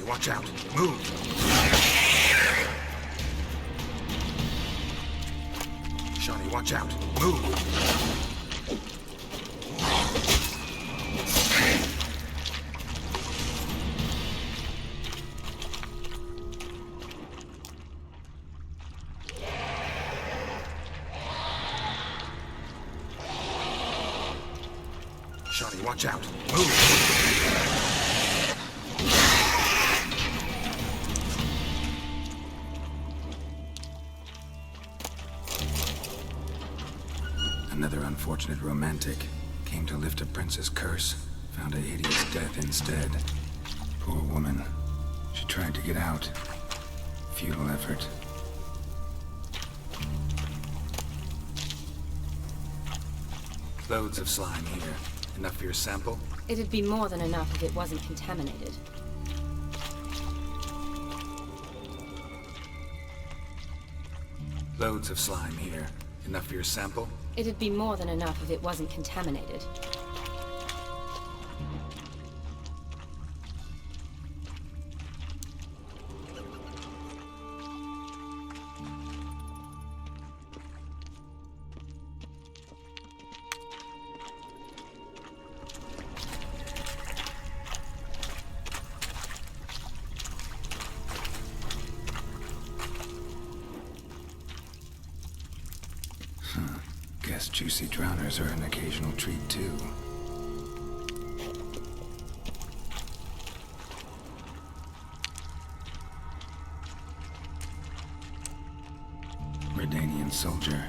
Shani, watch out. Move. Shani, watch out. Move. Shani, watch out. Move. Another unfortunate romantic came to lift a prince's curse, found a hideous death instead. Poor woman. She tried to get out. Futile effort. Loads of slime here. Enough for your sample? It'd be more than enough if it wasn't contaminated. Loads of slime here. Enough for your sample? It'd be more than enough if it wasn't contaminated. Guess juicy drowners are an occasional treat, too. Redanian soldier.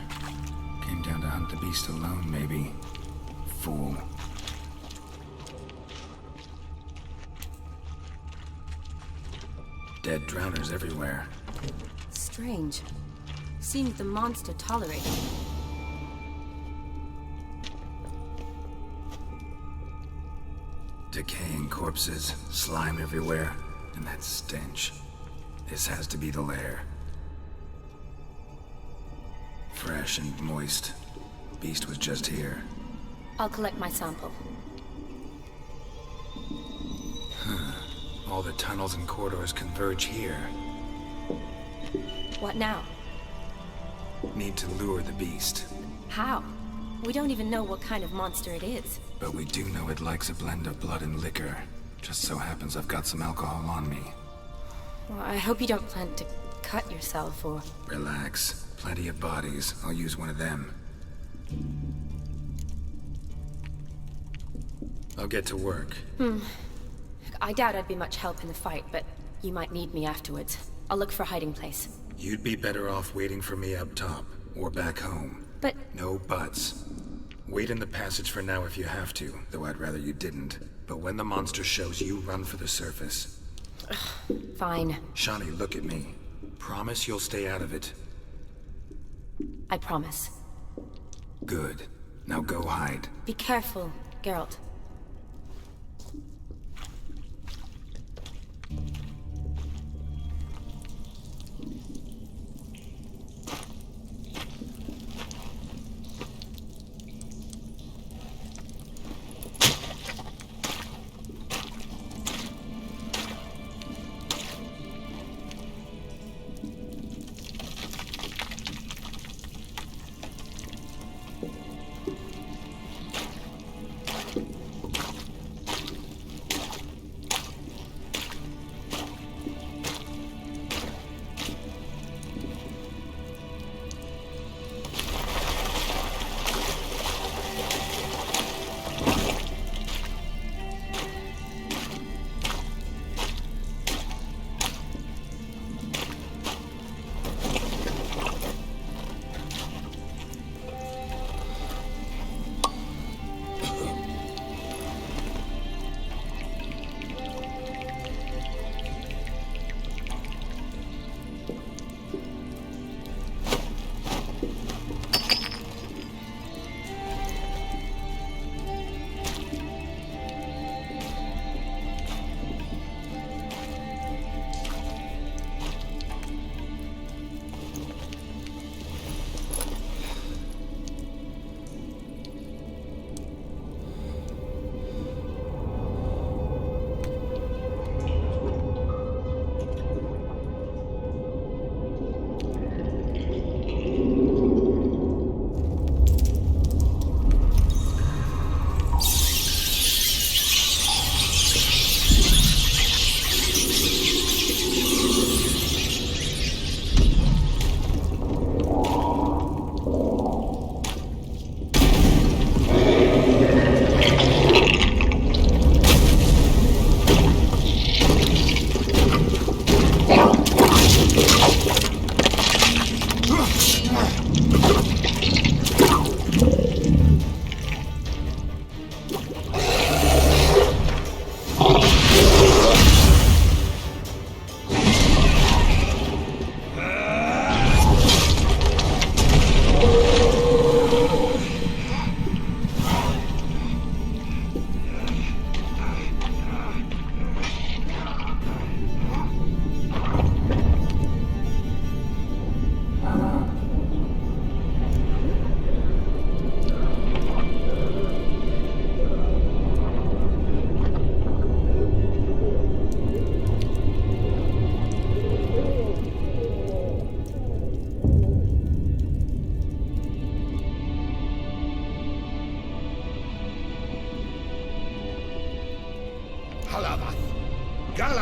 Came down to hunt the beast alone, maybe. Fool. Dead drowners everywhere. Strange. Seems the monster tolerated it. Decaying corpses, slime everywhere, and that stench. This has to be the lair. Fresh and moist. Beast was just here. I'll collect my sample. All the tunnels and corridors converge here. What now? Need to lure the beast. How? We don't even know what kind of monster it is. But we do know it likes a blend of blood and liquor. Just so happens I've got some alcohol on me. Well, I hope you don't plan to cut yourself or... Relax. Plenty of bodies. I'll use one of them. I'll get to work. I doubt I'd be much help in the fight, but you might need me afterwards. I'll look for a hiding place. You'd be better off waiting for me up top, or back home. But... No buts. Wait in the passage for now if you have to, though I'd rather you didn't. But when the monster shows, you run for the surface. Fine. Shani, look at me. Promise you'll stay out of it. I promise. Good. Now go hide. Be careful, Geralt.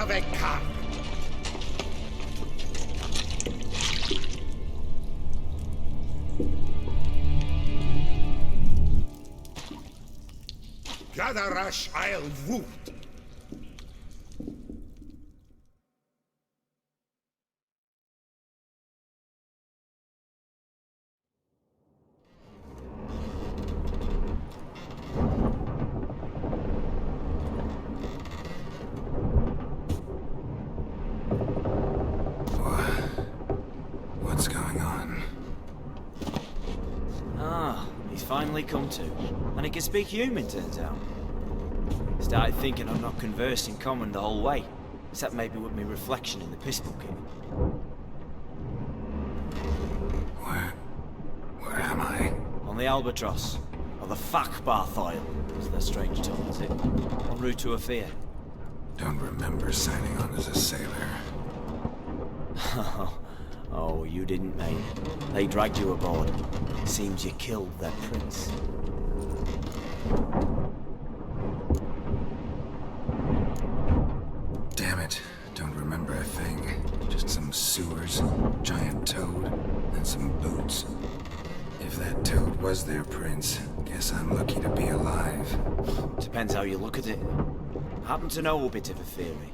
Gavekar. Gadarash I'll woot. What's going on? Ah, he's finally come to. And he can speak human, turns out. Started thinking I'm not conversed in common the whole way. Except maybe with me reflection in the piss bucket. Where am I? On the Albatross. Or the Fakbarth Isle, as their strange tongue is it. En route to Afia. Don't remember signing on as a sailor. Oh, you didn't, mate. They dragged you aboard. Seems you killed their prince. Damn it. Don't remember a thing. Just some sewers, giant toad, and some boots. If that toad was their prince, guess I'm lucky to be alive. Depends how you look at it. Happen to know a bit of a theory.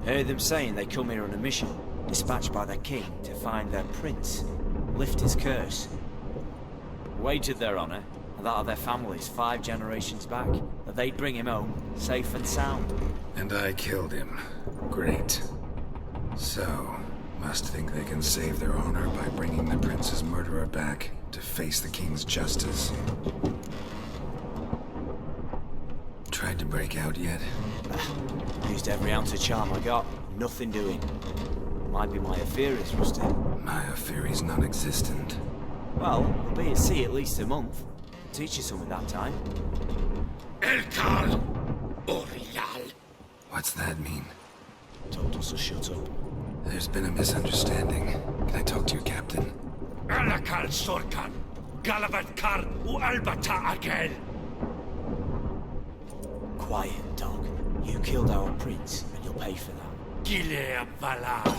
Heard them saying they come here on a mission, dispatched by their king to find their prince, lift his curse. Wagered their honor, and that of their families 5 generations back, that they'd bring him home, safe and sound. And I killed him. Great. So, must think they can save their honor by bringing the prince's murderer back to face the king's justice. Tried to break out yet? Used every ounce of charm I got, nothing doing. Might be my Aetherius rusted. My Aetheri's non-existent. Well, we'll be at sea at least a month. Teach you something that time. Elkal Orial. What's that mean? Told us to shut up. There's been a misunderstanding. Can I talk to your captain? Alakal Sorkan. Galavat Kar U Albata Agel. Quiet, dog. You killed our prince, and you'll pay for that. Gilea Valal.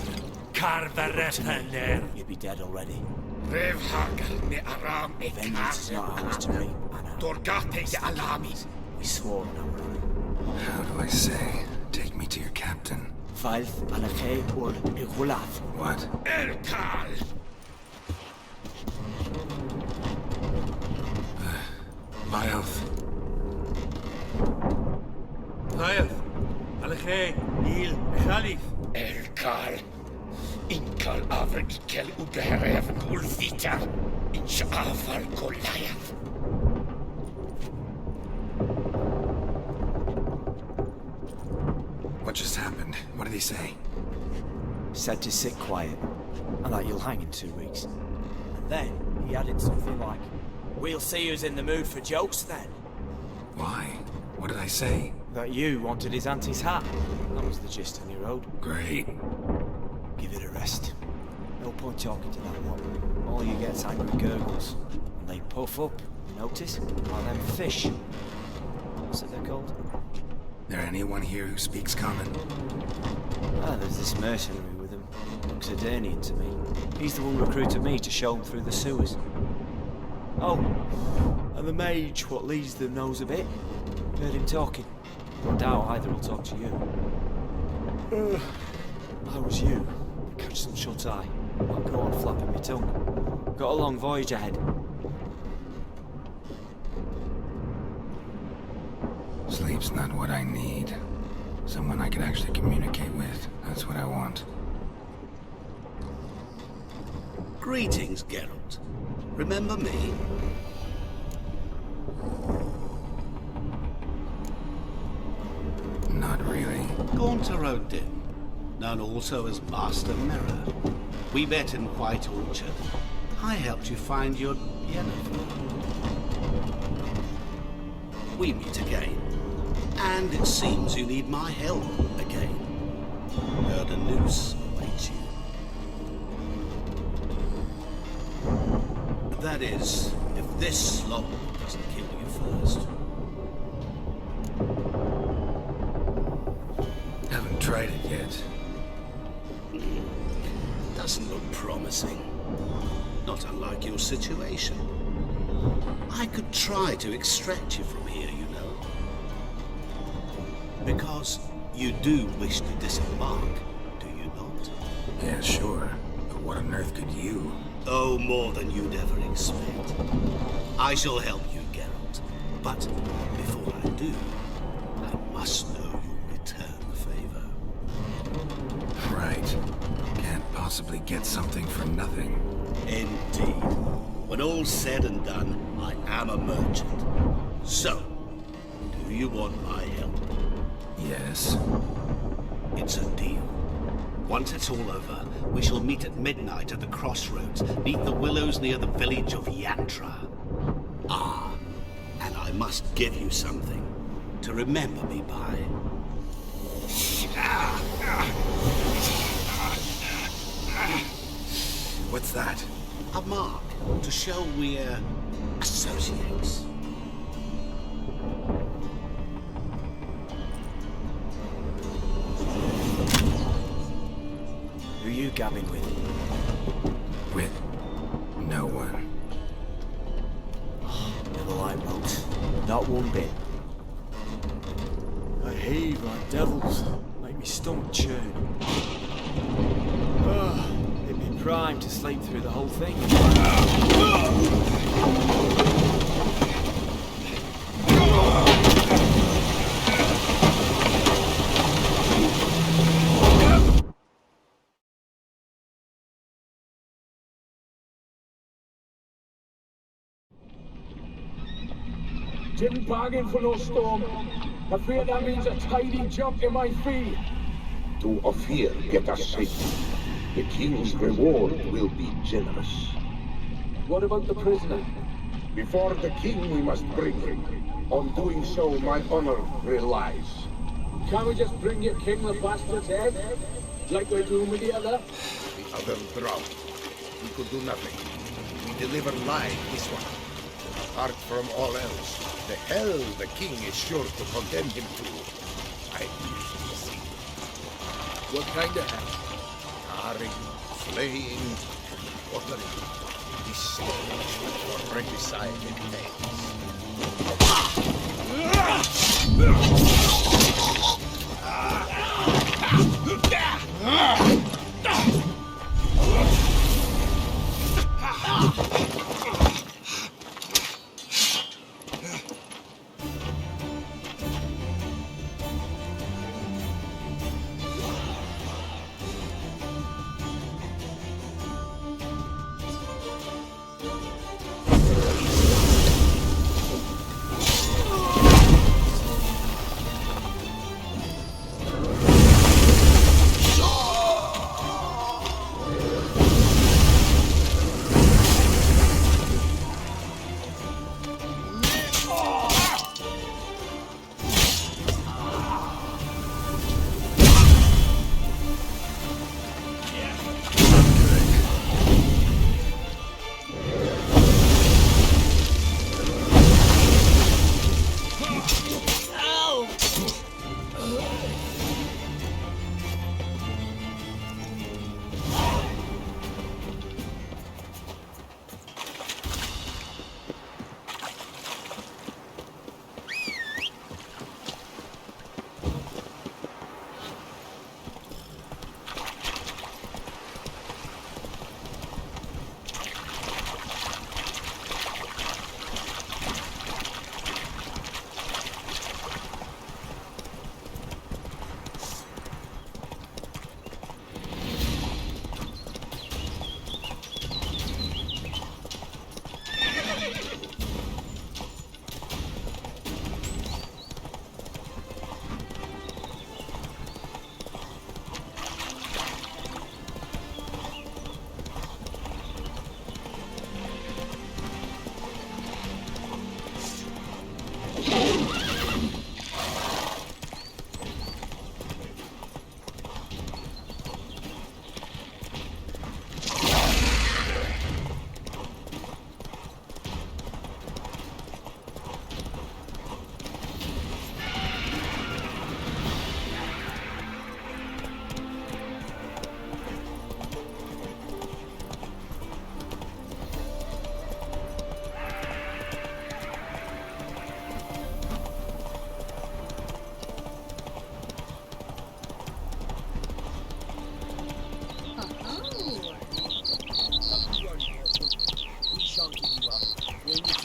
Karvarethaner. You'd be dead already. Rev Hagal me Aram e Vengeance is not ours to reap, Anna. Dorgate de Alamis. We swore on our honor. How do I say? Take me to your captain. Valth Alakhe or Igulaf. What? Elkal. Lyoth. Lyoth. Alakhe. Il. Khalif. Elkal. Inkal Avr Ikel Uberev Ulvita. Insha'afal Goliath. What just happened? What did he say? Said to sit quiet, and that you'll hang in 2 weeks. And then he added something like, "We'll see who's in the mood for jokes then." Why? What did I say? That you wanted his auntie's hat. That was the gist on your road. Great. Give it a rest. No point talking to that one. All you get's angry gurgles. And they puff up, you notice? Like them fish. What's it they're called? There anyone here who speaks common? Ah, there's this mercenary with him. Looks Adernian to me. He's the one who recruited me to show him through the sewers. Oh, and the mage what leads them knows a bit. Heard him talking. I doubt either will talk to you. I was you. Catch some shut-eye. I'll go on flapping my tongue. Got a long voyage ahead. Sleep's not what I need. Someone I can actually communicate with. That's what I want. Greetings, Geralt. Remember me? Not really. Gaunter Odin, known also as Master Mirror. We met in White Orchard. I helped you find your Yennefer. We meet again. And it seems you need my help again. Heard a noose awaits you. That is, if this slog doesn't kill you first. Haven't tried it yet. Doesn't look promising. Not unlike your situation. I could try to extract you from here, you know. Because you do wish to disembark, do you not? Yeah, sure. But what on earth could you? Oh, more than you'd ever expect. I shall help you, Geralt. But before I do, I must know you'll return the favor. Right. Can't possibly get something for nothing. Indeed. When all's said and done, I am a merchant. So, do you want my help? Yes. It's a deal. Once it's all over, we shall meet at midnight at the crossroads, beneath the willows near the village of Yantra. Ah, and I must give you something to remember me by. What's that? A mark to show we're associates. Who are you gabbing with? With no one. Never like boats. Not one bit. I heave like devils. Make me stomach churn. It'd be prime to sleep through the whole thing. Didn't bargain for no storm. I fear that means a tidy jump in my fee. To Ophir get us safely. The king's reward will be generous. What about the prisoner? Before the king we must bring him. On doing so, my honor relies. Can't we just bring your king the bastard's head? Like we're doing with the other? The other drowned. We could do nothing. We deliver live this one. Apart from all else, the hell the king is sure to condemn him to. I wish to see. What kind of hell? Carring, flaying, quartering. This stage for regicide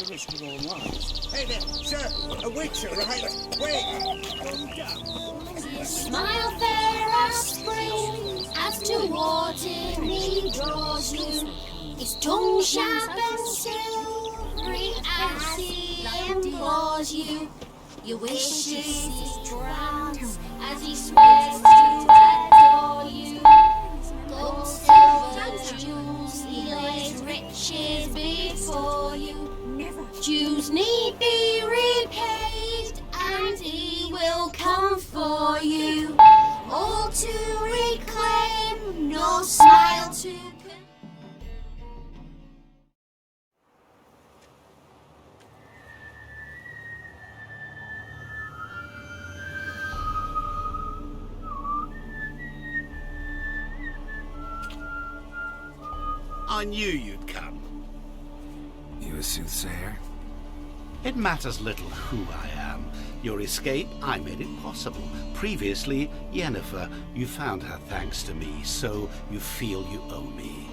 wish we all was. Hey there, sir! A witcher, right? Wait! Smile fair as spring, as towards evening draws you. His tongue sharp and silvery as he implores you. Your wishes he grants as he swears to adore you. Gold, silver, jewels, he lays riches before you. Dues need be repaid, and he will come for you. All to reclaim, no smile to. I knew you'd come. You a soothsayer? It matters little who I am. Your escape, I made it possible. Previously, Yennefer, you found her thanks to me, so you feel you owe me.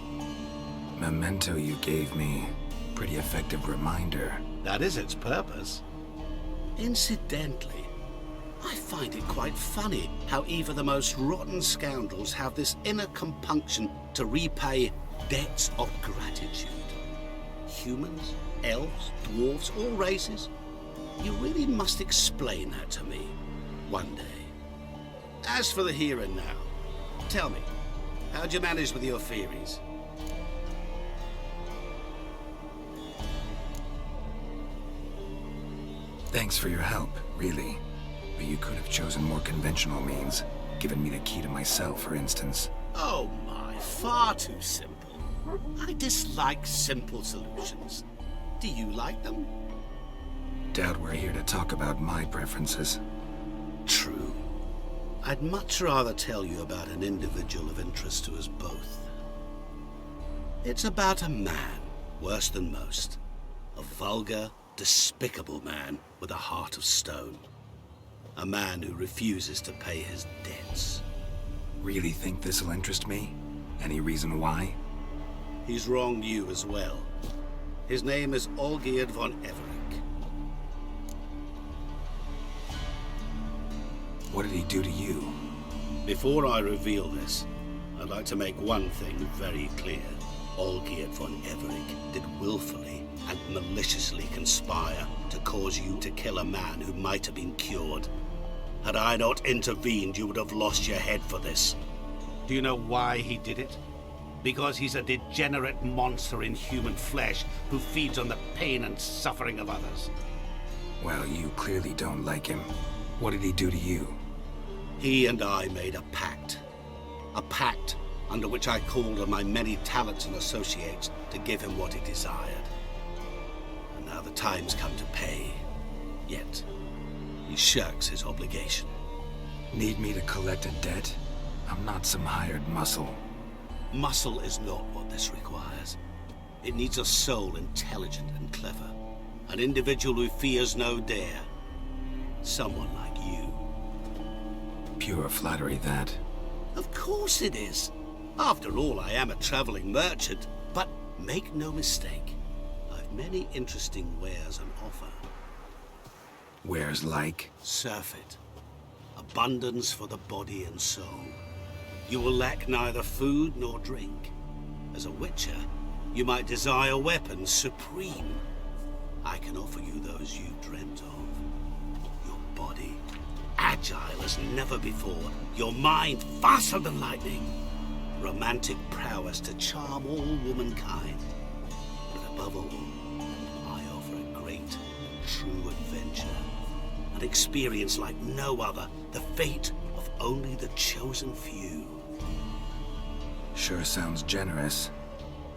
Memento you gave me. Pretty effective reminder. That is its purpose. Incidentally, I find it quite funny how even the most rotten scoundrels have this inner compunction to repay debts of gratitude. Humans, elves, dwarves, all races. You really must explain that to me one day. As for the here and now, tell me, how'd you manage with your theories? Thanks for your help, really. But you could have chosen more conventional means. Given me the key to my cell, for instance. Oh my, far too simple. I dislike simple solutions. Do you like them? Doubt we're here to talk about my preferences. True. I'd much rather tell you about an individual of interest to us both. It's about a man, worse than most. A vulgar, despicable man with a heart of stone. A man who refuses to pay his debts. Really think this'll interest me? Any reason why? He's wronged you as well. His name is Olgierd von Everec. What did he do to you? Before I reveal this, I'd like to make one thing very clear. Olgierd von Everec did willfully and maliciously conspire to cause you to kill a man who might have been cured. Had I not intervened, you would have lost your head for this. Do you know why he did it? Because he's a degenerate monster in human flesh who feeds on the pain and suffering of others. Well, you clearly don't like him. What did he do to you? He and I made a pact. A pact under which I called on my many talents and associates to give him what he desired. And now the time's come to pay. Yet, he shirks his obligation. Need me to collect a debt? I'm not some hired muscle. Muscle is not what this requires. It needs a soul intelligent and clever. An individual who fears no dare. Someone like you. Pure flattery, that. Of course it is. After all, I am a traveling merchant. But make no mistake, I've many interesting wares on offer. Wares like? Surfeit. Abundance for the body and soul. You will lack neither food nor drink. As a witcher, you might desire weapons supreme. I can offer you those you dreamt of. Your body, agile as never before. Your mind, faster than lightning. Romantic prowess to charm all womankind. But above all, I offer a great and true adventure. An experience like no other. The fate of only the chosen few. Sure sounds generous.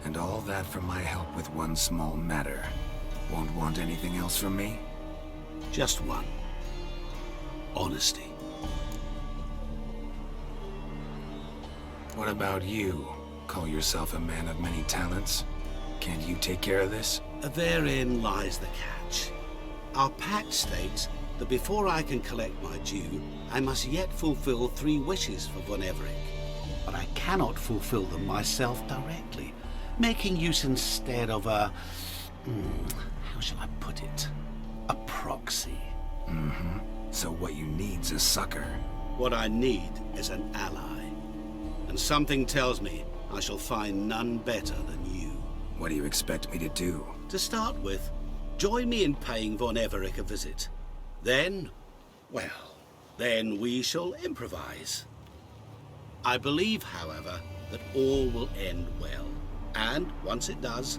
And all that for my help with one small matter. Won't want anything else from me? Just one. Honesty. What about you? Call yourself a man of many talents? Can't you take care of this? Therein lies the catch. Our pact states that before I can collect my due, I must yet fulfill 3 wishes for Von Everec. But I cannot fulfill them myself directly, making use instead of a... how shall I put it? A proxy. Mm-hmm. So what you need's a sucker. What I need is an ally. And something tells me I shall find none better than you. What do you expect me to do? To start with, join me in paying Von Everich a visit. Then, well, then we shall improvise. I believe, however, that all will end well. And once it does,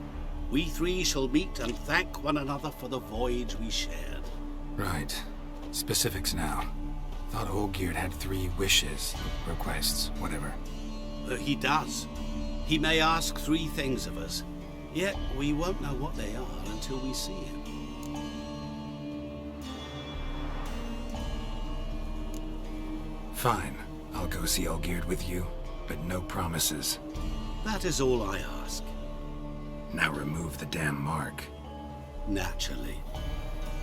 we three shall meet and thank one another for the voyage we shared. Right. Specifics now. Thought Olgierd had 3 wishes, requests, whatever. He does. He may ask 3 things of us, yet we won't know what they are until we see him. Fine. I'll go see Olgierd with you, but no promises. That is all I ask. Now remove the damn mark. Naturally.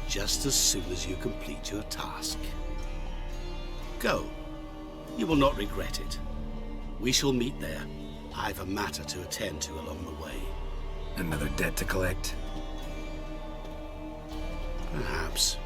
Just as soon as you complete your task. Go. You will not regret it. We shall meet there. I've a matter to attend to along the way. Another debt to collect? Perhaps.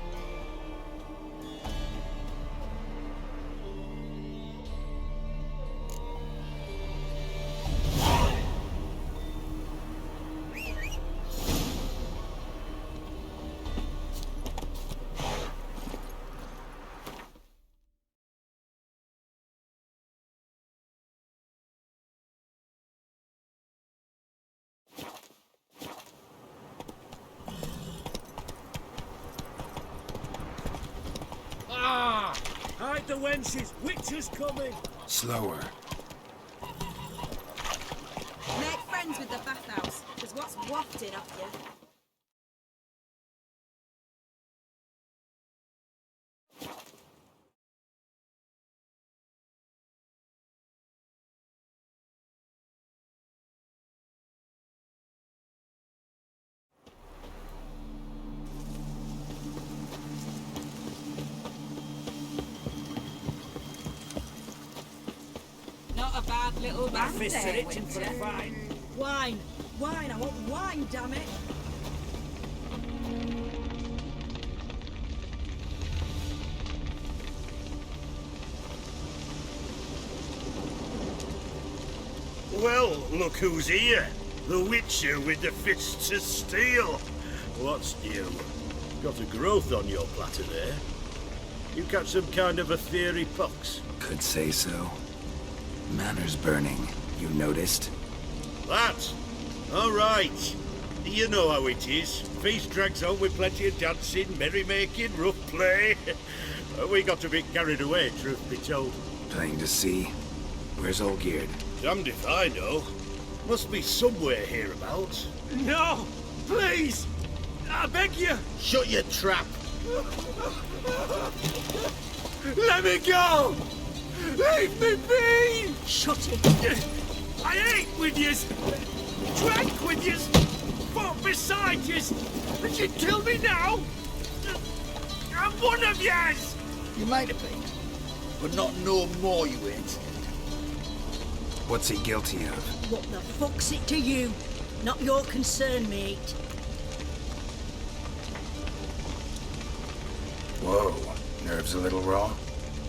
Hide the wenches! Witcher's coming! Slower. Make friends with the bathhouse, because what's wafting off you? Not a bad little band Fists are there, itching for a Winter. fight. Wine! Wine! I want wine, damn it! Well, look who's here. The Witcher with the fists of steel. What's new? Got a growth on your platter there. You catch some kind of a fiery pox? Could say so. Manners burning, you noticed? That? All right. You know how it is. Feast drags on with plenty of dancing, merrymaking, rough play. We got a bit carried away, truth be told. Plain to see. Where's Olgierd? Damned if I know. Must be somewhere hereabouts. No! Please! I beg you! Shut your trap! Let me go! Leave me be! Shut it! I ate with yous! Drank with yous! Fought beside yous! And you kill me now? I'm one of yous! You might have been, but not no more you ain't. What's he guilty of? What the fuck's it to you? Not your concern, mate. Whoa. Nerves a little raw?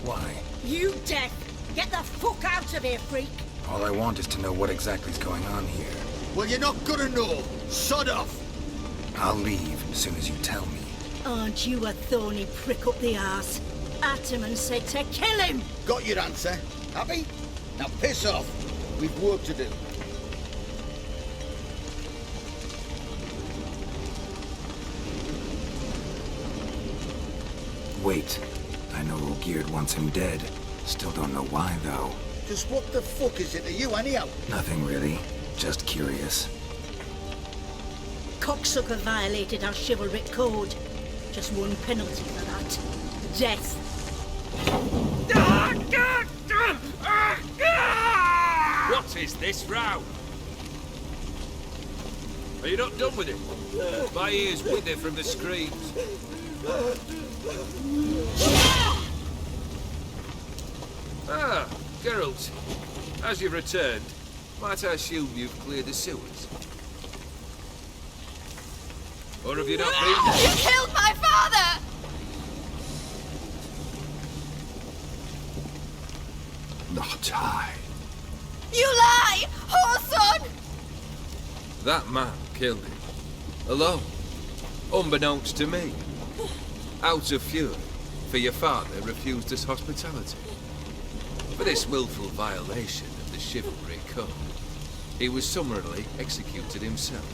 Why? You deaf! Get the fuck out of here, freak! All I want is to know what exactly's going on here. Well, you're not gonna know. Sod off. I'll leave as soon as you tell me. Aren't you a thorny prick up the arse? Ataman said to kill him! Got your answer. Happy? Now piss off. We've work to do. Wait. I know Olgierd wants him dead. Still don't know why, though. Just what the fuck is it to you, anyhow? Nothing really. Just curious. Cocksucker violated our chivalric code. Just one penalty for that. Death. What is this row? Are you not done with it? My ears wither from the screams. Ah, Geralt. As you've returned, might I assume you've cleared the sewers? Or have you not been there? You killed my father! Not I. You lie! Whoreson! That man killed him. Alone. Unbeknownst to me. Out of fury, for your father refused us hospitality. For this willful violation of the chivalry code, he was summarily executed himself.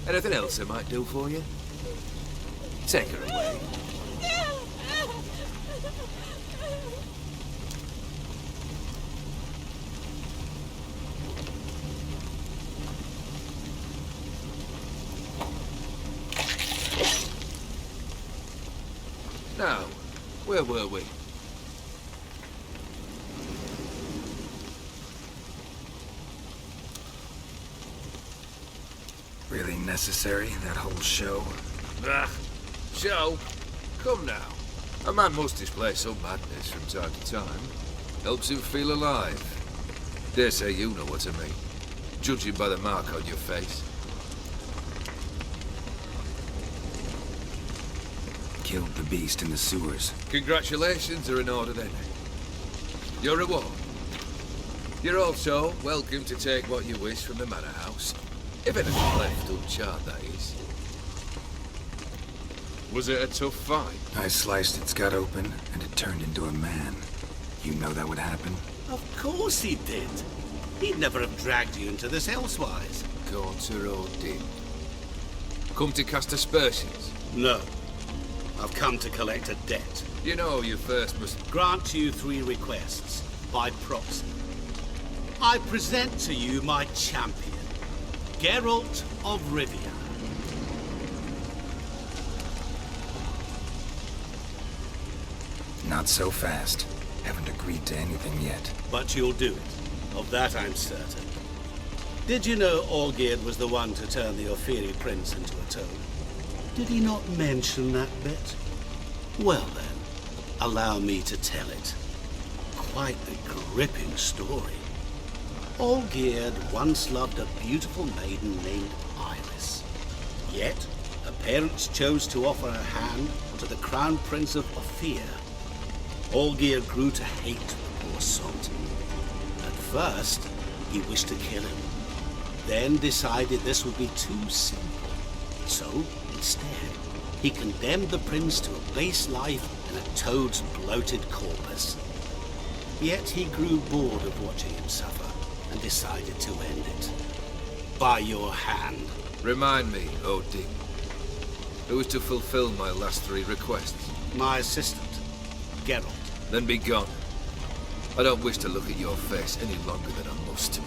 Anything else I might do for you? Take her away. Now, where were we? Really necessary, that whole show? Ah, show? Come now. A man must display some madness from time to time. Helps him feel alive. Dare say you know what I mean. Judging by the mark on your face. Killed the beast in the sewers. Congratulations are in order then. Your reward. You're also welcome to take what you wish from the manor house. If anything left uncharred, that is. Was it a tough fight? I sliced its gut open, and it turned into a man. You know that would happen? Of course he did. He'd never have dragged you into this elsewise. Gaunter did. Come to cast aspersions? No. I've come to collect a debt. You know you first must... Grant you 3 requests, by proxy. I present to you my champion, Geralt of Rivia. Not so fast. Haven't agreed to anything yet. But you'll do it. Of that I'm certain. Did you know Olgierd was the one to turn the Ofiri prince into a toad? Did he not mention that bit? Well then, allow me to tell it. Quite a gripping story. Olgierd once loved a beautiful maiden named Iris. Yet, her parents chose to offer her hand to the Crown Prince of Ophir. Olgierd grew to hate the poor sot. At first, he wished to kill him. Then decided this would be too simple. So, instead, he condemned the prince to a base life in a toad's bloated corpus. Yet he grew bored of watching him suffer and decided to end it. By your hand. Remind me, O.D. Who is to fulfill my last 3 requests? My assistant, Geralt. Then be gone. I don't wish to look at your face any longer than I must.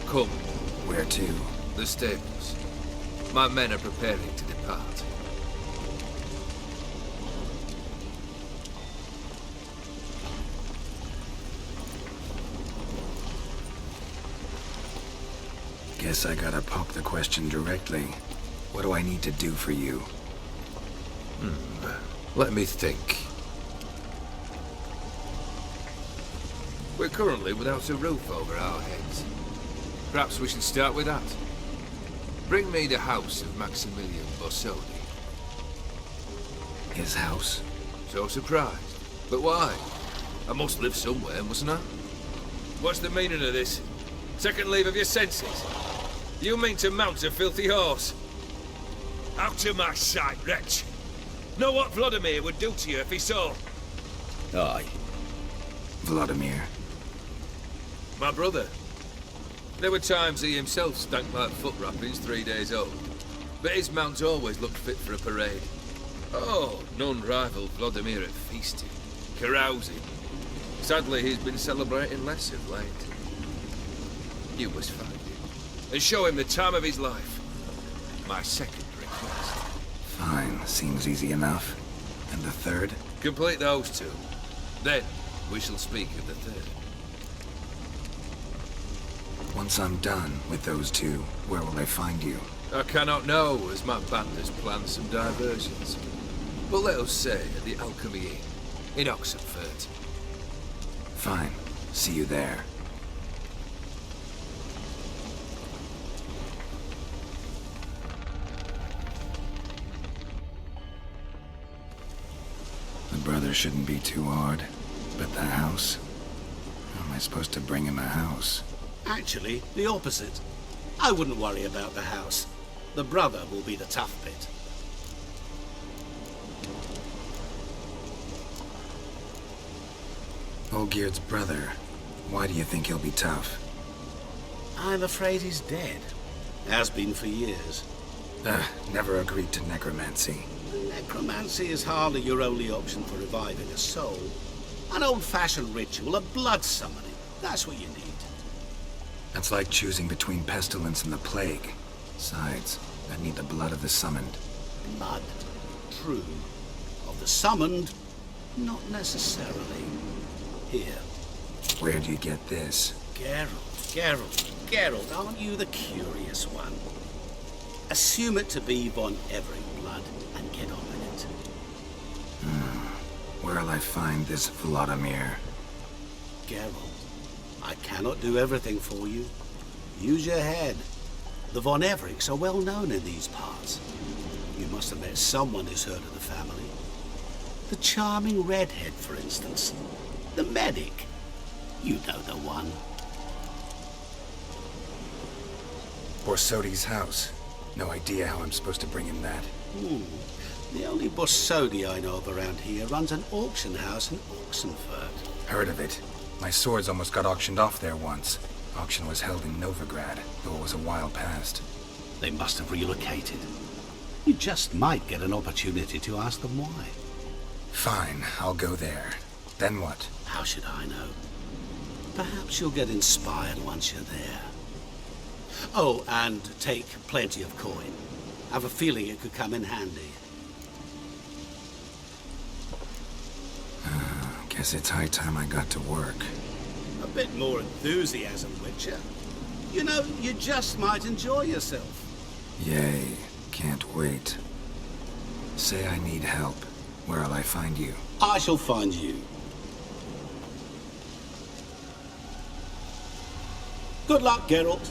Come. Where to? The stables. My men are preparing to depart. Guess I gotta poke the question directly. What do I need to do for you? Let me think. We're currently without a roof over our heads. Perhaps we should start with that. Bring me the house of Maximilian Borsodi. His house? So surprised. But why? I must live somewhere, mustn't I? What's the meaning of this? Second leave of your senses? You mean to mount a filthy horse? Out of my sight, wretch! Know what Vladimir would do to you if he saw? Aye. Vladimir. My brother. There were times he himself stank like foot wrappings 3 days old. But his mount always looked fit for a parade. Oh, none rival Vladimir at feasting, carousing. Sadly, he's been celebrating less of late. You must find him, and show him the time of his life. My second request. Fine, seems easy enough. And the third? Complete those 2. Then, we shall speak of the third. Once I'm done with those 2, where will I find you? I cannot know, as my band has planned some diversions. But let us say at the Alchemy Inn, in Oxenfurt. Fine. See you there. The brother shouldn't be too hard. But the house? How am I supposed to bring him a house? Actually, the opposite. I wouldn't worry about the house. The brother will be the tough bit. Olgierd's brother. Why do you think he'll be tough? I'm afraid he's dead. Has been for years. Never agreed to necromancy. Necromancy is hardly your only option for reviving a soul. An old-fashioned ritual, a blood summoning. That's what you need. That's like choosing between pestilence and the plague. Besides, I'd need the blood of the summoned. Blood. True. Of the summoned, not necessarily. Here. Where do you get this? Geralt, aren't you the curious one? Assume it to be von Everett blood and get on with it. Where'll I find this Vladimir? Geralt, I cannot do everything for you. Use your head. The von Evericks are well known in these parts. You must have met someone who's heard of the family. The charming redhead, for instance. The medic. You know the one. Borsodi's house. No idea how I'm supposed to bring him that. The only Borsodi I know of around here runs an auction house in Oxenfurt. Heard of it. My swords almost got auctioned off there once. Auction was held in Novigrad, though it was a while past. They must have relocated. You just might get an opportunity to ask them why. Fine, I'll go there. Then what? How should I know? Perhaps you'll get inspired once you're there. Oh, and take plenty of coin. Have a feeling it could come in handy. Guess it's high time I got to work. A bit more enthusiasm, Witcher. You know, you just might enjoy yourself. Yay, can't wait. Say I need help. Where'll I find you? I shall find you. Good luck, Geralt.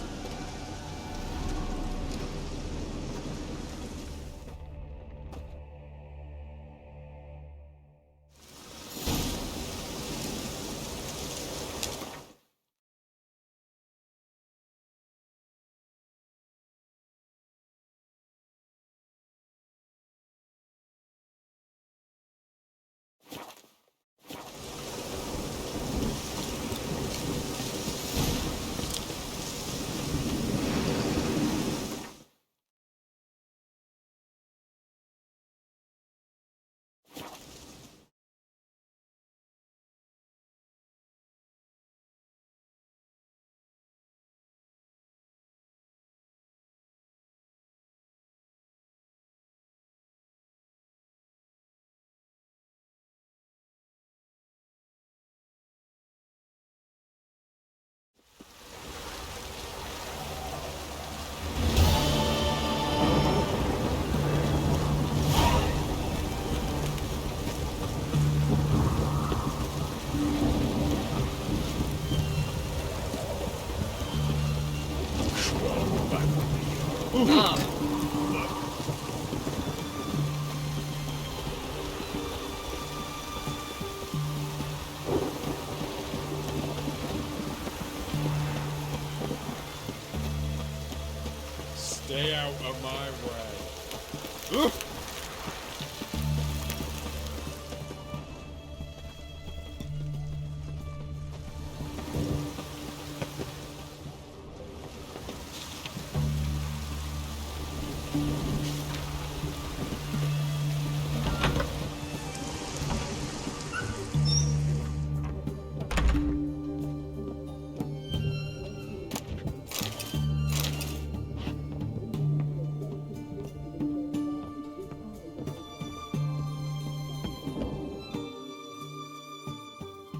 Stay out of my way.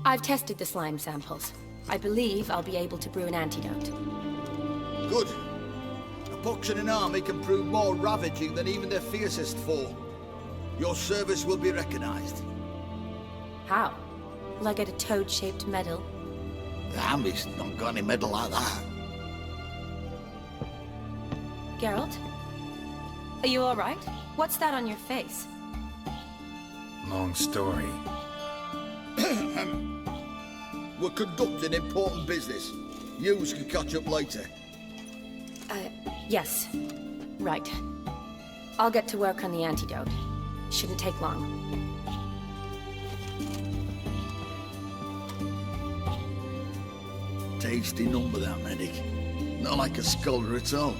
I've tested the slime samples. I believe I'll be able to brew an antidote. Good. A pox in an army can prove more ravaging than even their fiercest foe. Your service will be recognized. How? Will I get a toad-shaped medal? The army's not got any medal like that. Geralt? Are you alright? What's that on your face? Long story. We're conducting important business. Yous can catch up later. Yes. Right. I'll get to work on the antidote. Shouldn't take long. Tasty number, that medic. Not like a scholar at all.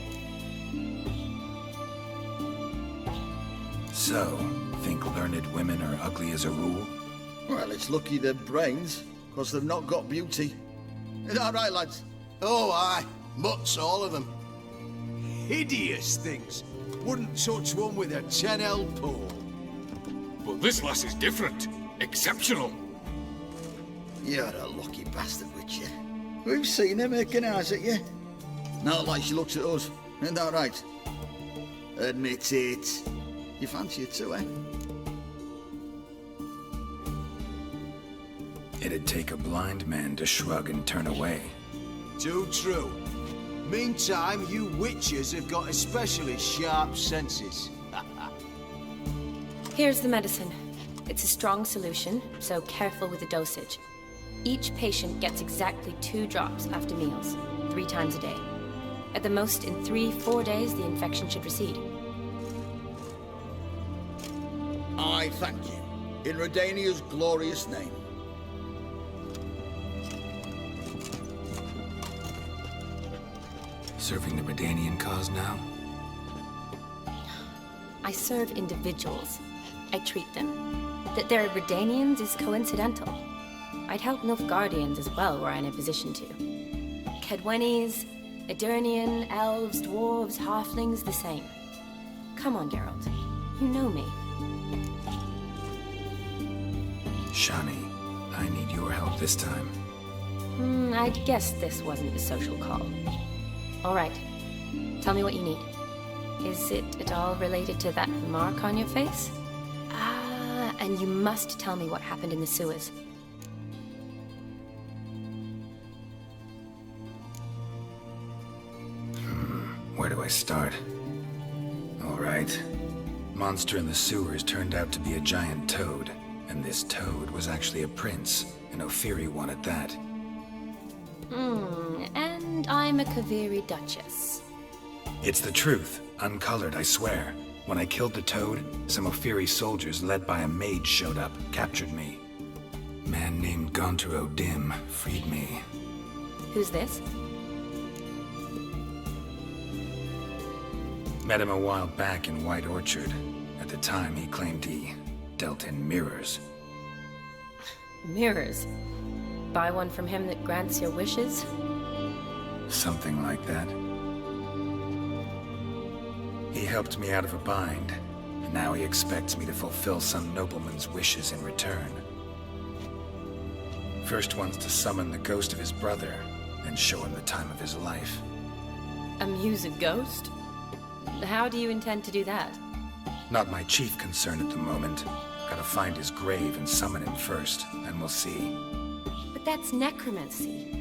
So, think learned women are ugly as a rule? Well, it's lucky they're brains, because they've not got beauty. Is that right, lads? Oh, aye. Mutts, all of them. Hideous things. Wouldn't touch one with a 10L pole. But this lass is different. Exceptional. You're a lucky bastard, Witcher. We've seen her making eyes at you. Not like she looks at us. Isn't that right? Admit it. You fancy her too, eh? It'd take a blind man to shrug and turn away. Too true. Meantime, you witches have got especially sharp senses. Here's the medicine. It's a strong solution, so careful with the dosage. Each patient gets exactly 2 drops after meals, 3 times a day. At the most, in 3-4 days, the infection should recede. I thank you. In Redania's glorious name. Serving the Redanian cause now? I serve individuals. I treat them. That they're Redanians is coincidental. I'd help Nilfgaardians as well were I in a position to. Kedwenis, Edirnian, elves, dwarves, halflings, the same. Come on, Geralt. You know me. Shani, I need your help this time. I'd guess this wasn't a social call. All right. Tell me what you need. Is it at all related to that mark on your face? Ah, and you must tell me what happened in the sewers. Where do I start? All right. Monster in the sewers turned out to be a giant toad, and this toad was actually a prince, an Ophiri one at that. And I'm a Kaviri Duchess. It's the truth, uncolored, I swear. When I killed the toad, some Ophiri soldiers led by a mage showed up, captured me. Man named Gontar O'Dim freed me. Who's this? Met him a while back in White Orchard. At the time, he claimed he dealt in mirrors. Mirrors. Buy one from him that grants your wishes? Something like that. He helped me out of a bind, and now he expects me to fulfill some nobleman's wishes in return. First one's to summon the ghost of his brother, then show him the time of his life. Amuse a ghost? How do you intend to do that? Not my chief concern at the moment. Gotta find his grave and summon him first, and we'll see. But that's necromancy.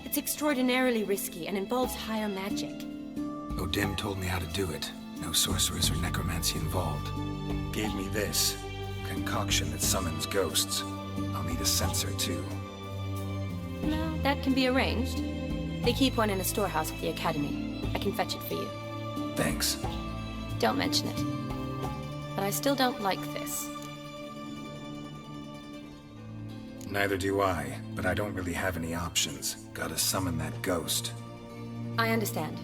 It's extraordinarily risky and involves higher magic. O'Dim told me how to do it. No sorceress or necromancy involved. Gave me this concoction that summons ghosts. I'll need a censer too. No, that can be arranged. They keep one in a storehouse at the academy. I can fetch it for you. Thanks. Don't mention it. But I still don't like this. Neither do I, but I don't really have any options. Gotta summon that ghost. I understand.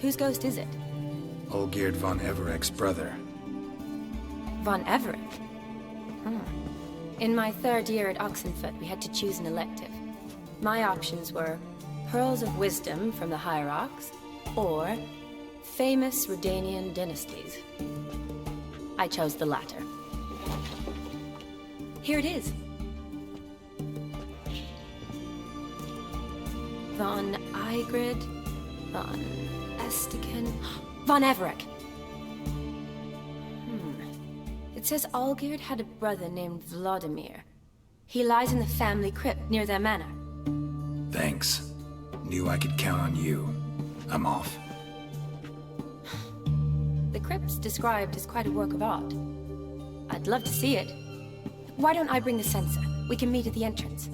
Whose ghost is it? Olgierd von Everek's brother. Von Everek? In my 3rd year at Oxenfoot, we had to choose an elective. My options were Pearls of Wisdom from the Hierarchs, or famous Redanian dynasties. I chose the latter. Here it is. Von Igrid, von Estican... Von Everett. It says Olgierd had a brother named Vladimir. He lies in the family crypt near their manor. Thanks. Knew I could count on you. I'm off. The crypt's described as quite a work of art. I'd love to see it. Why don't I bring the censer? We can meet at the entrance.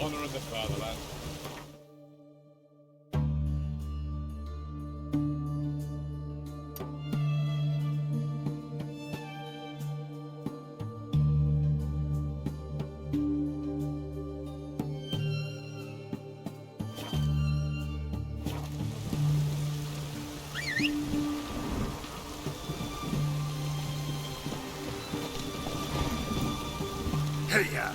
Honor of the fatherland. Hey-ya!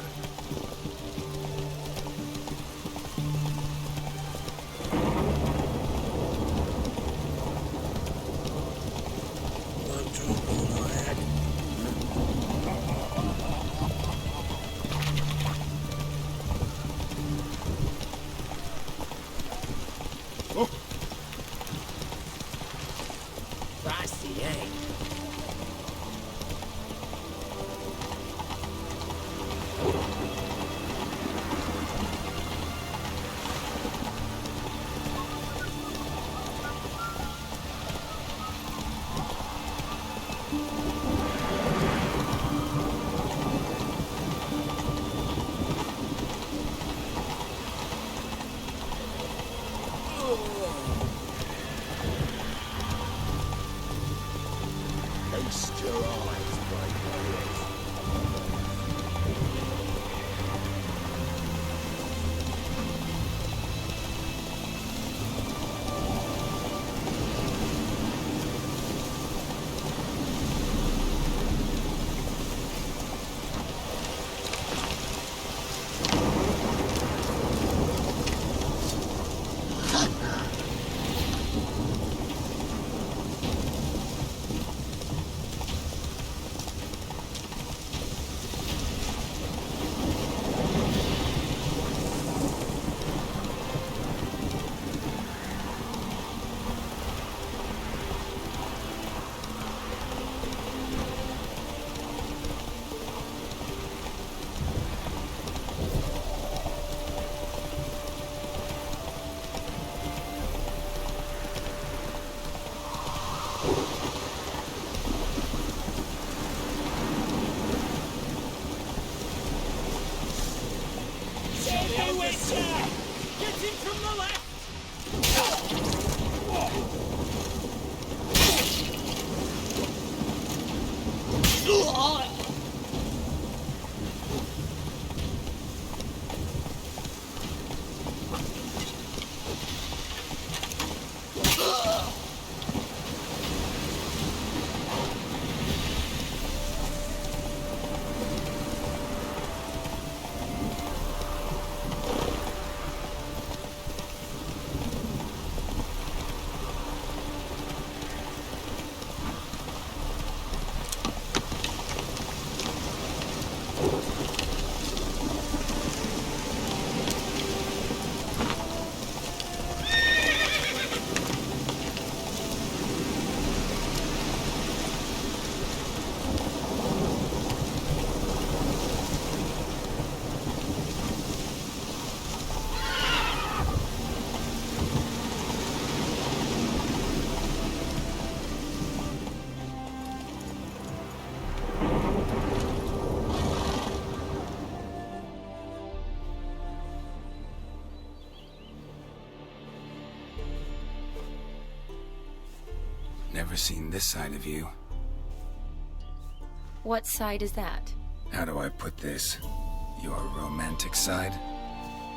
Frosty, eh? Haste your eyes, bright warriors. Get in from the left! Never seen this side of you. What side is that? How do I put this? Your romantic side?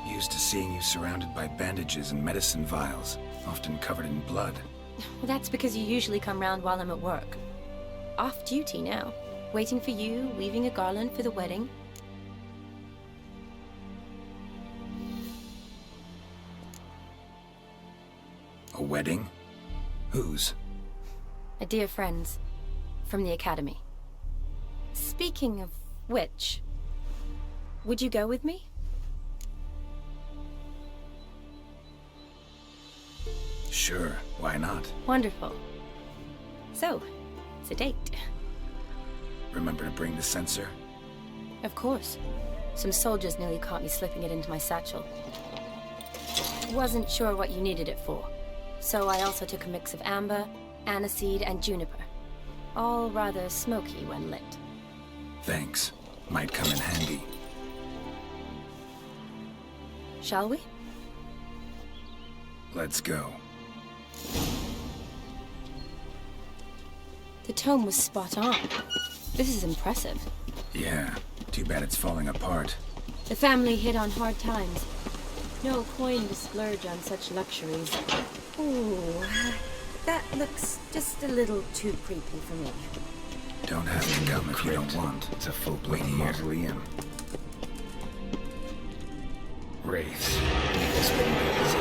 Used to seeing you surrounded by bandages and medicine vials, often covered in blood. Well, that's because you usually come round while I'm at work. off duty now, waiting for you, weaving a garland for the wedding. A wedding? Whose? A dear friend's, from the academy. Speaking of which, would you go with me? Sure, why not? Wonderful. So, it's a date. Remember to bring the censer? Of course. Some soldiers nearly caught me slipping it into my satchel. Wasn't sure what you needed it for, so I also took a mix of amber, aniseed, and juniper. All rather smoky when lit. Thanks. Might come in handy. Shall we? Let's go. The tome was spot on. This is impressive. Yeah, too bad it's falling apart. The family hit on hard times. No coin to splurge on such luxuries. Ooh, that looks just a little too creepy for me. Don't have to come if you don't want. It's a full-blown mausoleum. Wraiths. This wouldn't be easy.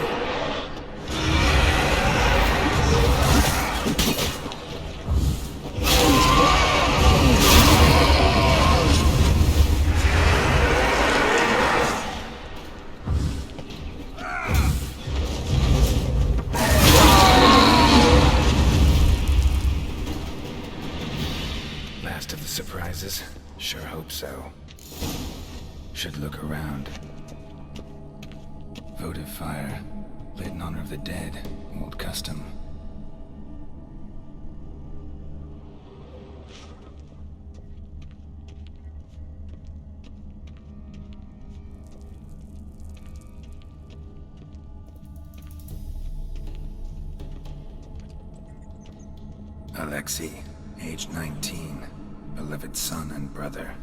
Last of the surprises? Sure hope so. Should look around. Votive fire. Lit in honor of the dead. Old custom. Alexei, age 19, beloved son and brother.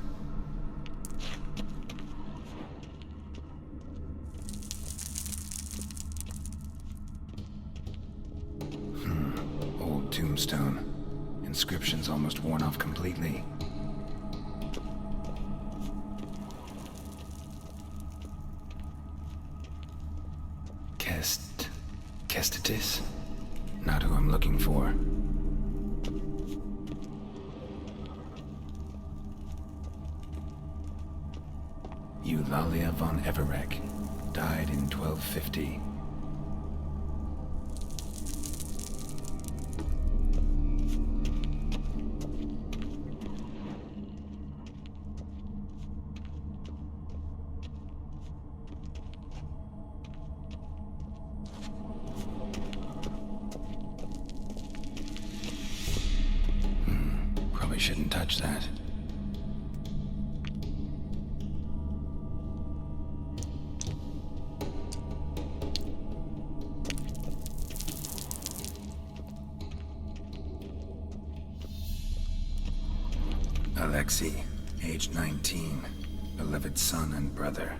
Old tombstone. Inscription's almost worn off completely. Kestatis? Not who I'm looking for. Eulalia von Everek, died in 1250. Probably shouldn't touch that. Alexei, age 19, beloved son and brother.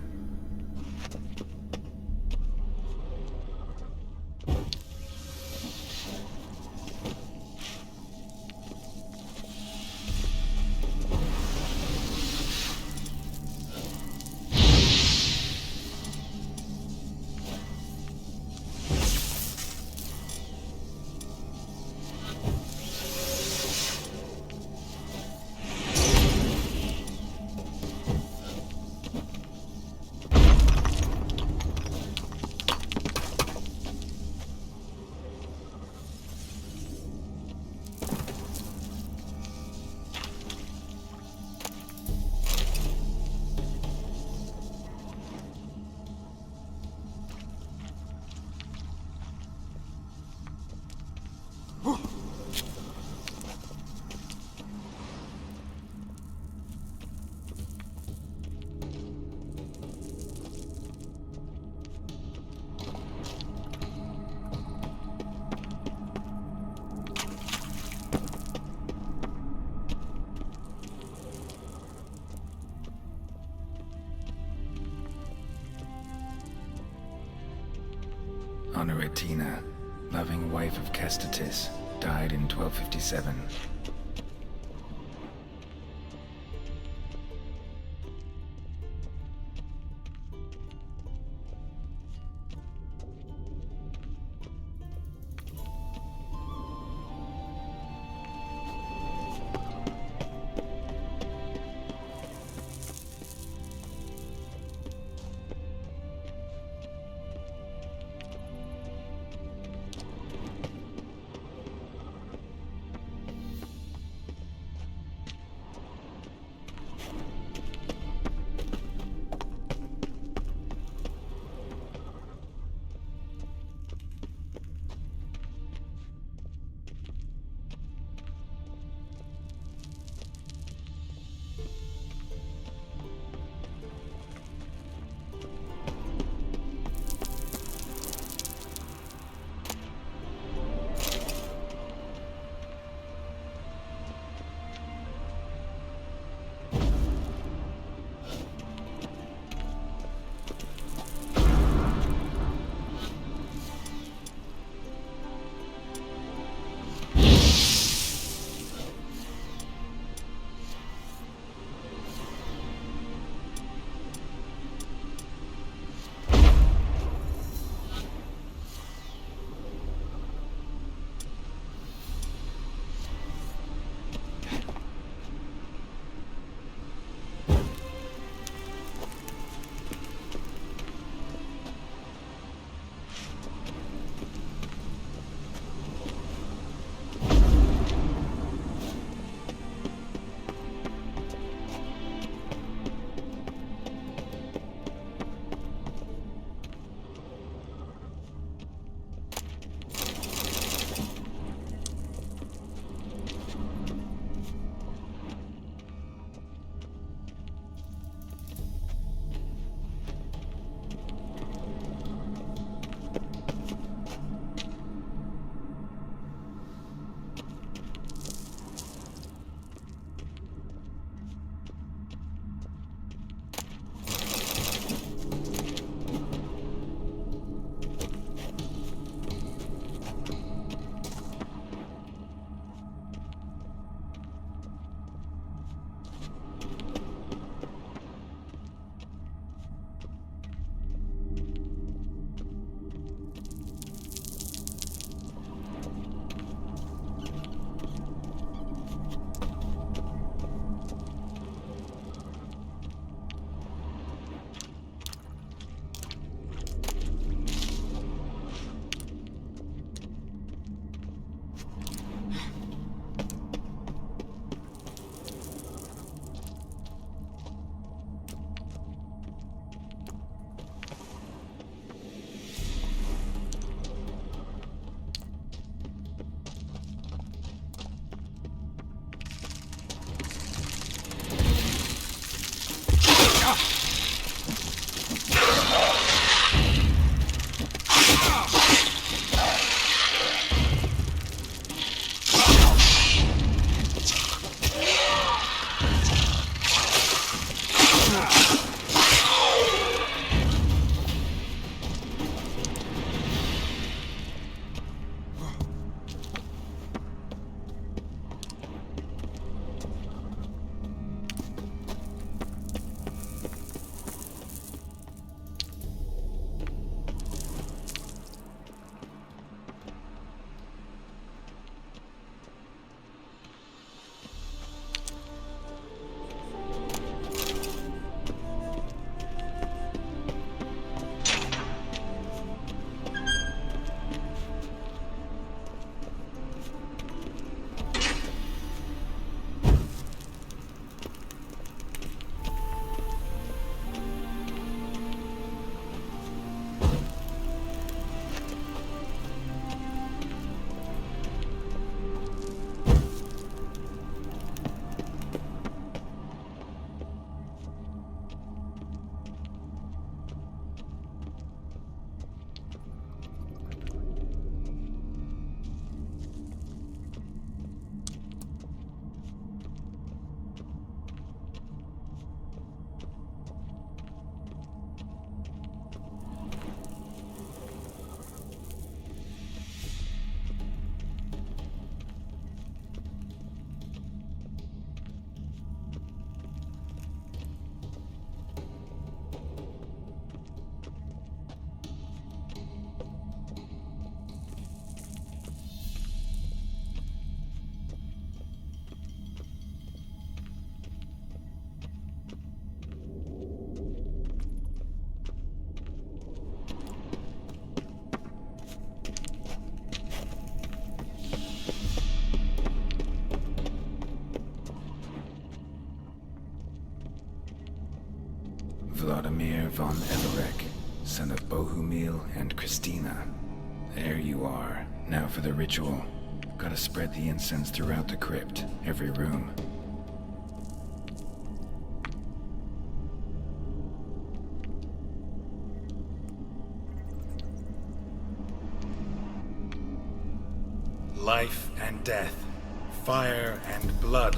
Honoratina, loving wife of Kestatis, died in 1257. Vladimir von Everek, son of Bohumil and Christina. There you are. Now for the ritual. Gotta spread the incense throughout the crypt, every room. Life and death, fire and blood.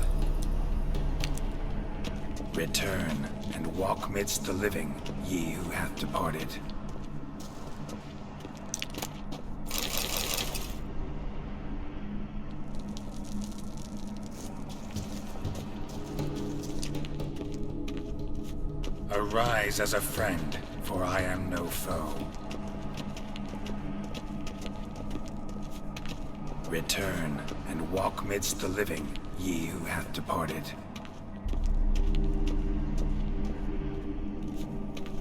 Return and walk midst the living, ye who hath departed. Arise as a friend, for I am no foe. Return and walk midst the living, ye who hath departed.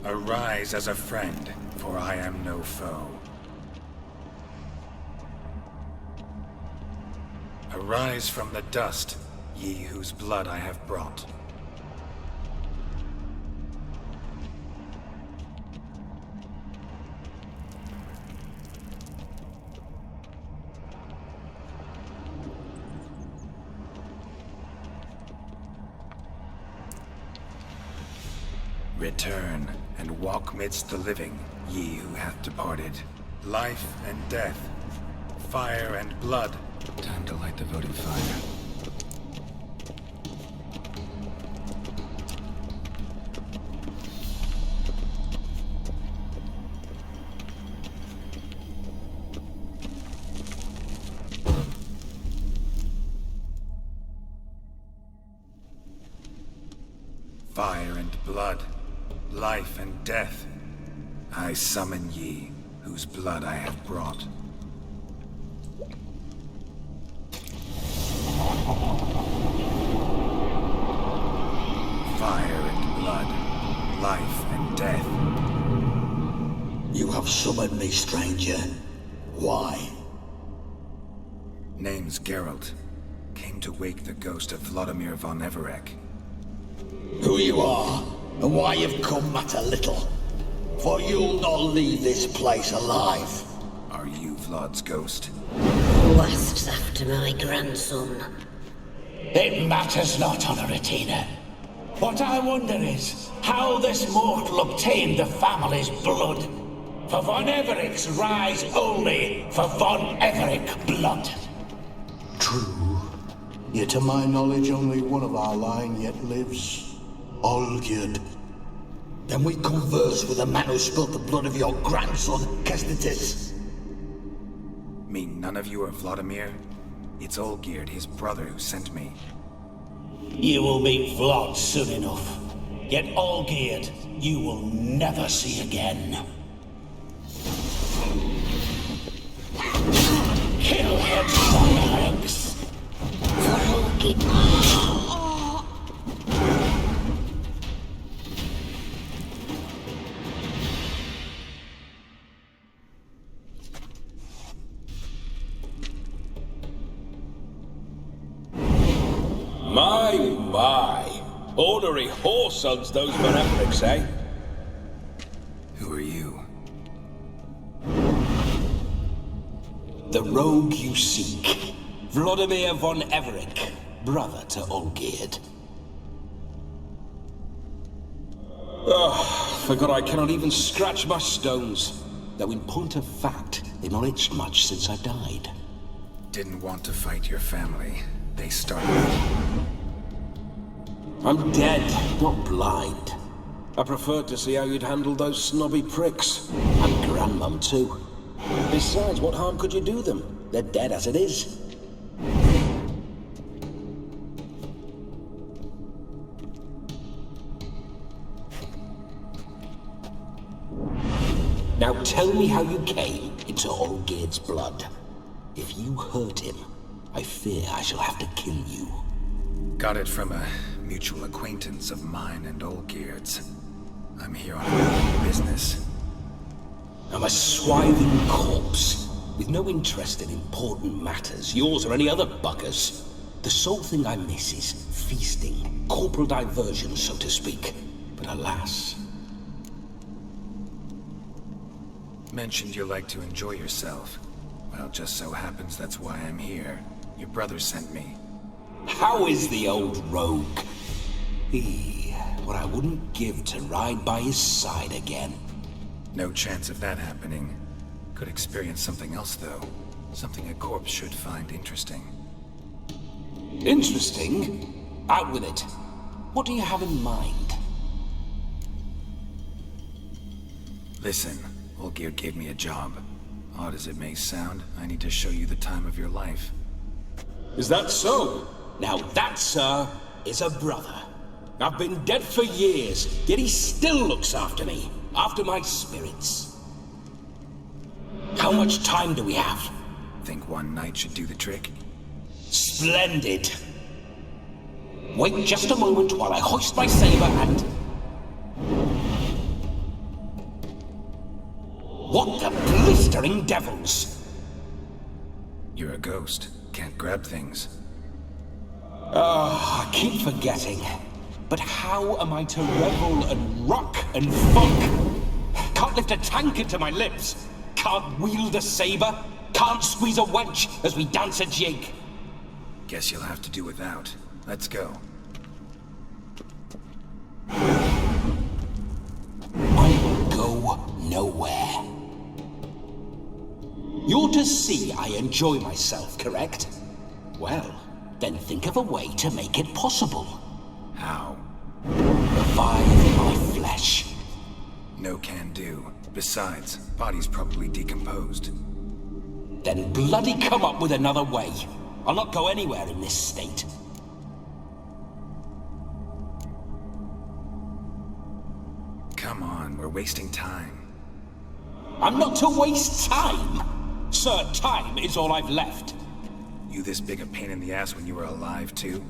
Arise as a friend, for I am no foe. Arise from the dust, ye whose blood I have brought. Return and walk midst the living, ye who hath departed. Life and death, fire and blood. Time to light the votive fire. Fire and blood. Life and death, I summon ye, whose blood I have brought. Fire and blood, life and death. You have summoned me, stranger. Why? Name's Geralt. Came to wake the ghost of Vladimir von Everek. Who you are, and why you've come matter little. For you'll not leave this place alive. Are you Vlad's ghost? Who asks after my grandson? It matters not, Honoratina. What I wonder is how this mortal obtained the family's blood. For von Everek's rise only for von Everek blood. True. Yet to my knowledge only one of our line yet lives. Olgierd. Then we converse with the man who spilt the blood of your grandson, Kestitis. Mean none of you are Vladimir? It's Olgierd, his brother, who sent me. You will meet Vlad soon enough. Yet Olgierd, you will never see again. Kill him, Alex! My. Ornery whoresons those Benefics, eh? Who are you? The rogue you seek. Vladimir von Everek, brother to Olgierd. Forgot I cannot even scratch my stones. Though in point of fact, they've not itched much since I died. Didn't want to fight your family. They started. I'm dead, not blind. I preferred to see how you'd handle those snobby pricks. And Grandmum, too. Besides, what harm could you do them? They're dead as it is. Now tell me how you came into Olgierd's blood. If you hurt him, I fear I shall have to kill you. Got it from a mutual acquaintance of mine and Olgierd's. I'm here on business. I'm a swiving corpse, with no interest in important matters, yours or any other buggers. The sole thing I miss is feasting, corporal diversion, so to speak. But alas, Mentioned you like to enjoy yourself. Well, just so happens that's why I'm here. Your brother sent me. How is the old rogue? What I wouldn't give to ride by his side again. No chance of that happening. Could experience something else, though. Something a corpse should find interesting. Interesting? Out with it. What do you have in mind? Listen, Olgierd gave me a job. Odd as it may sound, I need to show you the time of your life. Is that so? Now that, sir, is a brother. I've been dead for years, yet he still looks after me, after my spirits. How much time do we have? Think one night should do the trick? Splendid. Wait just a moment while I hoist my saber and... What the blistering devils? You're a ghost. Can't grab things. I keep forgetting. But how am I to revel and rock and funk? Can't lift a tank into my lips. Can't wield a saber. Can't squeeze a wench as we dance a jig. Guess you'll have to do without. Let's go. I will go nowhere. You're to see I enjoy myself, correct? Well, then think of a way to make it possible. How? Revive my flesh. No can do. Besides, body's probably decomposed. Then bloody come up with another way. I'll not go anywhere in this state. Come on, we're wasting time. I'm not to waste time! Sir, time is all I've left. You this big a pain in the ass when you were alive, too?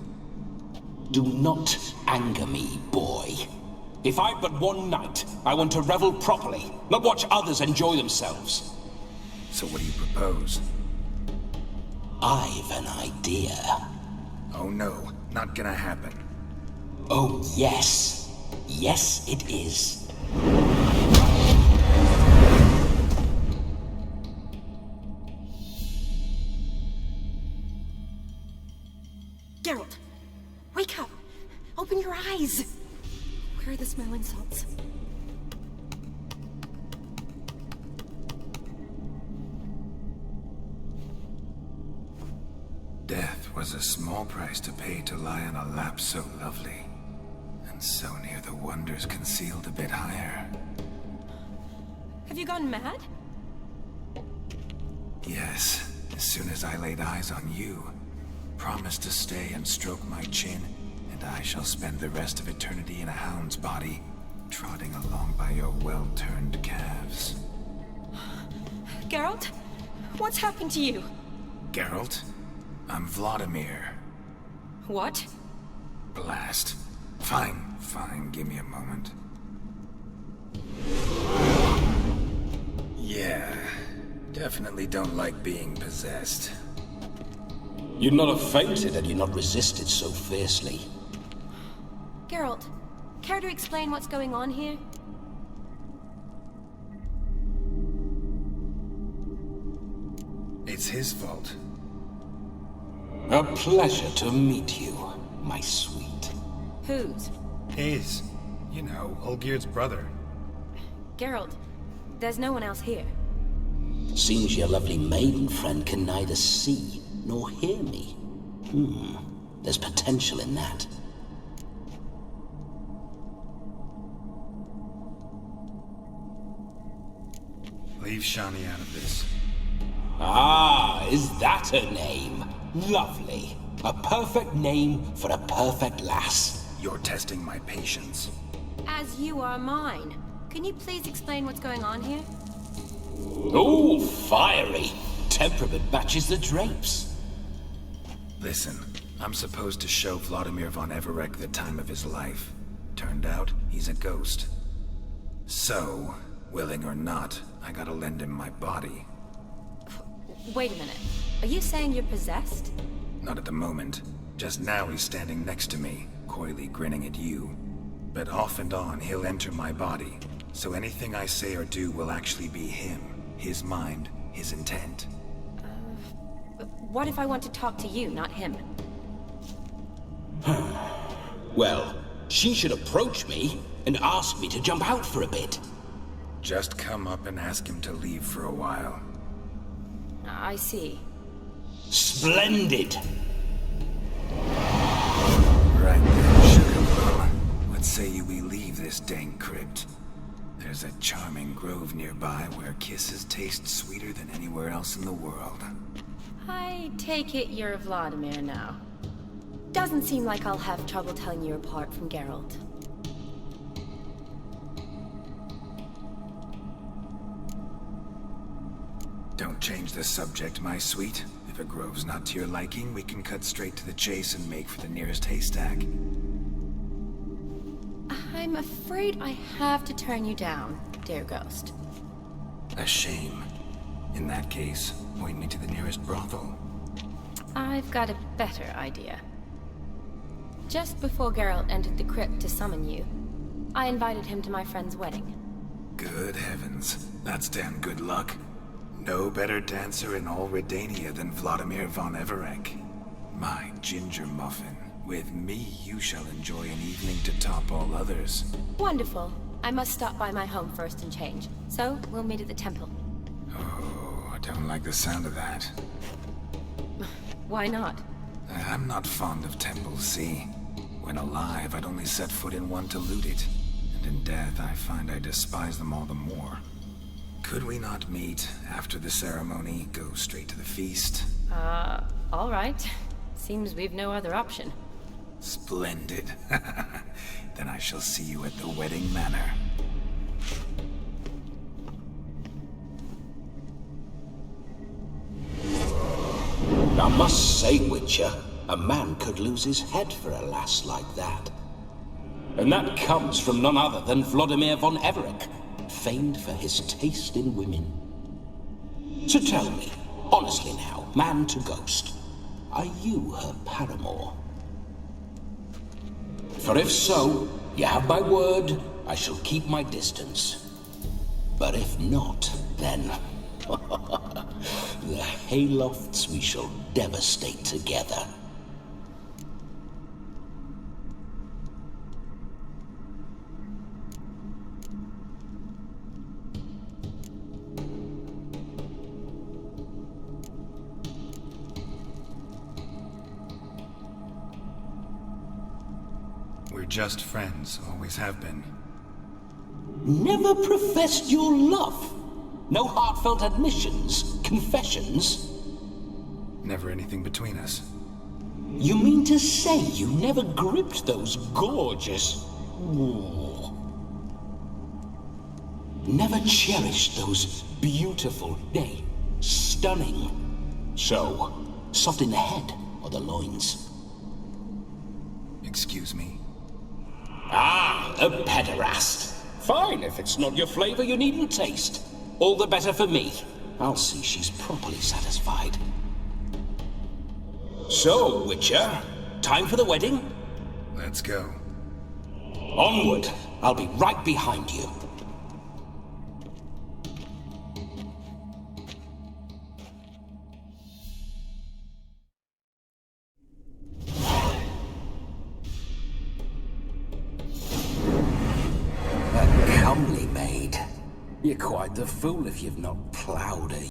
Do not anger me, boy. If I've but one night, I want to revel properly, not watch others enjoy themselves. So what do you propose? I've an idea. Oh no, not gonna happen. Oh yes. Yes, it is. Geralt, wake up! Open your eyes! Where are the smelling salts? Death was a small price to pay to lie on a lap so lovely, and so near the wonders concealed a bit higher. Have you gone mad? Yes, as soon as I laid eyes on you, promised to stay and stroke my chin, and I shall spend the rest of eternity in a hound's body, trotting along by your well-turned calves. Geralt? What's happened to you? Geralt? I'm Vladimir. What? Blast. Fine, give me a moment. Yeah, definitely don't like being possessed. You'd not have fainted had you not resisted so fiercely. Geralt, care to explain what's going on here? It's his fault. A pleasure to meet you, my sweet. Whose? His. You know, Olgierd's brother. Geralt, there's no one else here. Seems your lovely maiden friend can neither see nor hear me. There's potential in that. Leave Shani out of this. Ah, is that her name? Lovely. A perfect name for a perfect lass. You're testing my patience. As you are mine. Can you please explain what's going on here? Oh, fiery. Temperament matches the drapes. Listen, I'm supposed to show Vladimir von Everec the time of his life. Turned out, he's a ghost. So, willing or not, I gotta lend him my body. Wait a minute. Are you saying you're possessed? Not at the moment. Just now he's standing next to me, coyly grinning at you. But off and on, he'll enter my body, so anything I say or do will actually be him. his mind, his intent. What if I want to talk to you, not him? Well, she should approach me and ask me to jump out for a bit. Just come up and ask him to leave for a while. I see. Splendid! Right then, Sugarloaf. What say you we leave this dank crypt? There's a charming grove nearby where kisses taste sweeter than anywhere else in the world. I take it you're Vladimir now. Doesn't seem like I'll have trouble telling you apart from Geralt. Don't change the subject, my sweet. If a grove's not to your liking, we can cut straight to the chase and make for the nearest haystack. I'm afraid I have to turn you down, dear ghost. A shame. In that case, point me to the nearest brothel. I've got a better idea. Just before Geralt entered the crypt to summon you, I invited him to my friend's wedding. Good heavens. That's damn good luck. No better dancer in all Redania than Vladimir von Everec. My ginger muffin. With me, you shall enjoy an evening to top all others. Wonderful. I must stop by my home first and change. So, we'll meet at the temple. Oh, I don't like the sound of that. Why not? I'm not fond of temples, see? When alive, I'd only set foot in one to loot it. And in death, I find I despise them all the more. Could we not meet after the ceremony, go straight to the feast? All right. Seems we've no other option. Splendid. Then I shall see you at the wedding manor. I must say, Witcher, a man could lose his head for a lass like that. And that comes from none other than Vladimir von Everec, famed for his taste in women. So tell me, honestly now, man to ghost, are you her paramour? For if so, you have my word, I shall keep my distance. But if not, then the haylofts we shall devastate together. We're just friends, always have been. Never professed your love? No heartfelt admissions, confessions? Never anything between us. You mean to say you never gripped those gorgeous... Ooh. Never cherished those beautiful, nay, stunning... So, soft in the head or the loins? Excuse me? Ah, a pederast. Fine, if it's not your flavor, you needn't taste. All the better for me. I'll see she's properly satisfied. So, Witcher, time for the wedding? Let's go. Onward. I'll be right behind you. A comely maid. You're quite the fool if you've not ploughed a